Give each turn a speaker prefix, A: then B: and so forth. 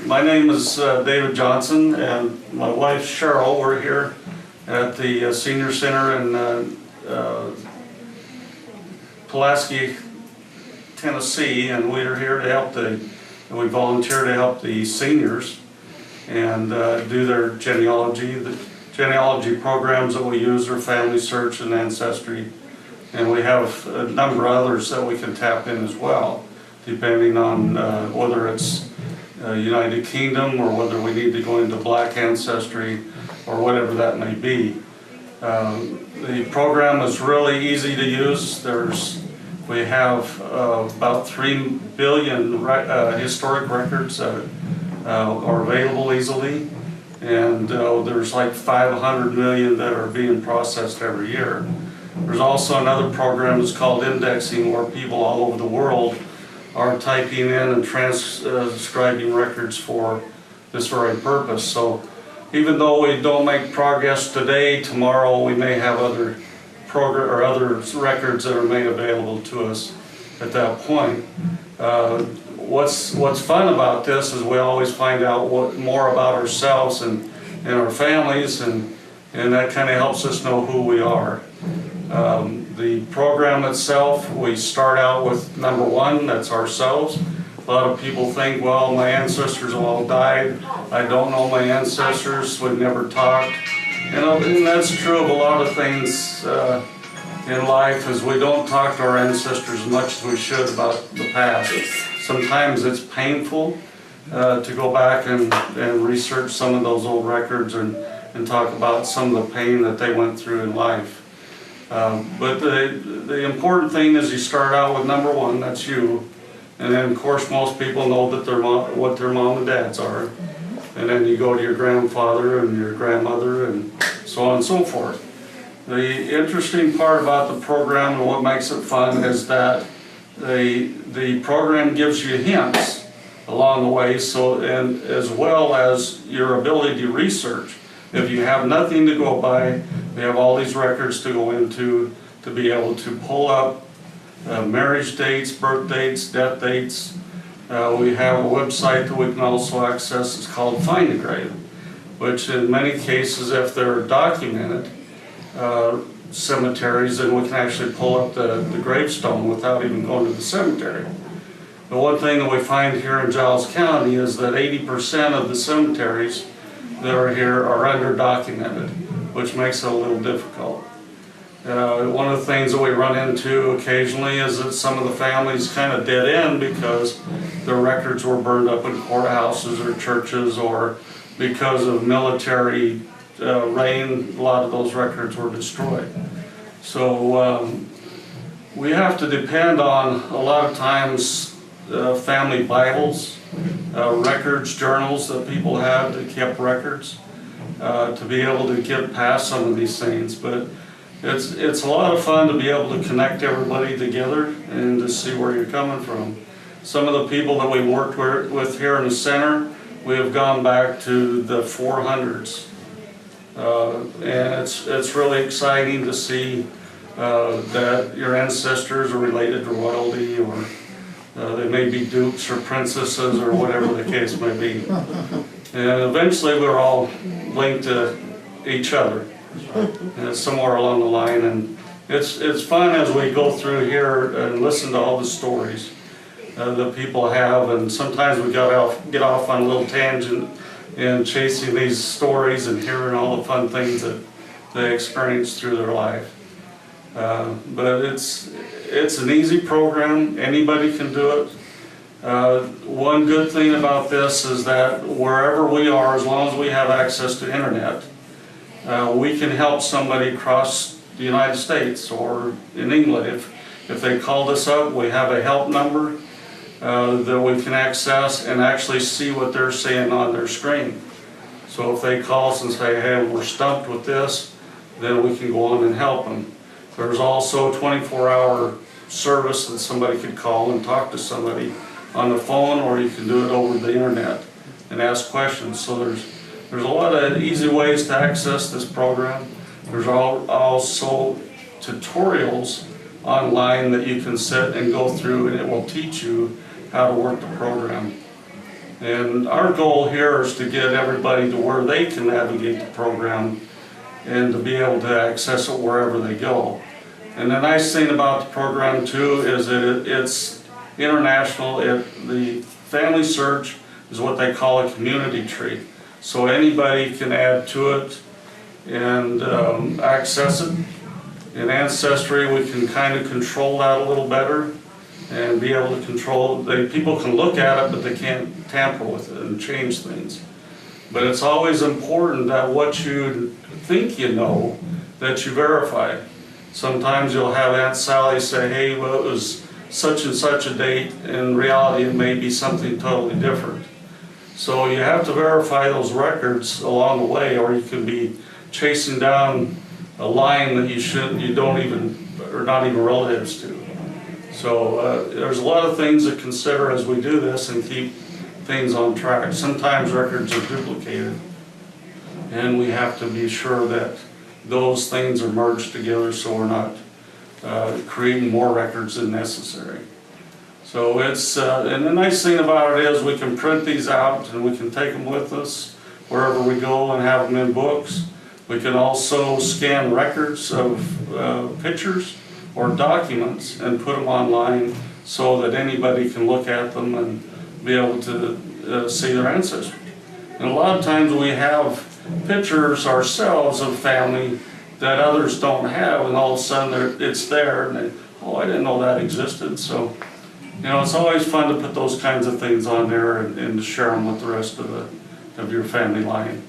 A: My name is David Johnson, and my wife Cheryl. We're here at the Senior Center in Pulaski, Tennessee, and we are here to help we volunteer to help the seniors and do their genealogy. The genealogy programs that we use are Family Search and Ancestry, and we have a number of others that we can tap in as well, depending on whether it's United Kingdom or whether we need to go into Black Ancestry or whatever that may be. The program is really easy to use. We have about 3 billion historic records that are available easily, and there's like 500 million that are being processed every year. There's also another program that's called indexing, where people all over the world are typing in and transcribing records for this very purpose. So even though we don't make progress today, tomorrow we may have other records that are made available to us at that point. What's fun about this is we always find out more about ourselves and our families, and that kind of helps us know who we are. The program itself, we start out with number one, that's ourselves. A lot of people think, well, my ancestors all died. I don't know my ancestors, we've never talked. And that's true of a lot of things in life, is we don't talk to our ancestors as much as we should about the past. Sometimes it's painful to go back and research some of those old records and talk about some of the pain that they went through in life. But the important thing is you start out with number one, that's you. And then of course most people know that what their mom and dads are. And then you go to your grandfather and your grandmother and so on and so forth. The interesting part about the program and what makes it fun is that the program gives you hints along the way, and as well as your ability to research. If you have nothing to go by, we have all these records to go into to be able to pull up marriage dates, birth dates, death dates. We have a website that we can also access. It's called Find a Grave, which in many cases, if they're documented cemeteries, then we can actually pull up the gravestone without even going to the cemetery. The one thing that we find here in Giles County is that 80% of the cemeteries that are here are under-documented, which makes it a little difficult. One of the things that we run into occasionally is that some of the families kind of dead end because their records were burned up in courthouses or churches, or because of military reign, a lot of those records were destroyed. So we have to depend on, a lot of times, family Bibles, records, journals that people had that kept records to be able to get past some of these things. But it's a lot of fun to be able to connect everybody together and to see where you're coming from. Some of the people that we worked with here in the center, we have gone back to the 400s. And it's really exciting to see that your ancestors are related to royalty, or they may be dukes or princesses or whatever the case may be. And eventually we're all linked to each other somewhere along the line. And it's fun as we go through here and listen to all the stories that people have. And sometimes we get off on a little tangent in chasing these stories and hearing all the fun things that they experience through their life. But it's an easy program. Anybody can do it. One good thing about this is that wherever we are, as long as we have access to internet, we can help somebody across the United States or in England. If they called us up, we have a help number that we can access and actually see what they're saying on their screen. So if they call us and say, hey, we're stumped with this, then we can go on and help them. There's also a 24-hour service that somebody could call and talk to somebody on the phone, or you can do it over the internet and ask questions. So there's a lot of easy ways to access this program. There's also tutorials online that you can sit and go through, and it will teach you how to work the program. And our goal here is to get everybody to where they can navigate the program and to be able to access it wherever they go. And the nice thing about the program too is that it's international. The Family Search is what they call a community tree. So anybody can add to it and access it. In Ancestry, we can kind of control that a little better and be able to control, people can look at it, but they can't tamper with it and change things. But it's always important that what you think you know, that you verify. Sometimes you'll have Aunt Sally say, hey, well, it was such and such a date. In reality, it may be something totally different. So you have to verify those records along the way, or you can be chasing down a line that you don't even, or not even relatives to. So there's a lot of things to consider as we do this and keep things on track. Sometimes records are duplicated, and we have to be sure that those things are merged together so we're not creating more records than necessary. So it's, and the nice thing about it is we can print these out and we can take them with us wherever we go and have them in books. We can also scan records of pictures or documents and put them online so that anybody can look at them and be able to see their ancestry. And a lot of times we have pictures ourselves of family that others don't have, and all of a sudden it's there, and they, oh, I didn't know that existed. So, you know, it's always fun to put those kinds of things on there and to share them with the rest of your family line.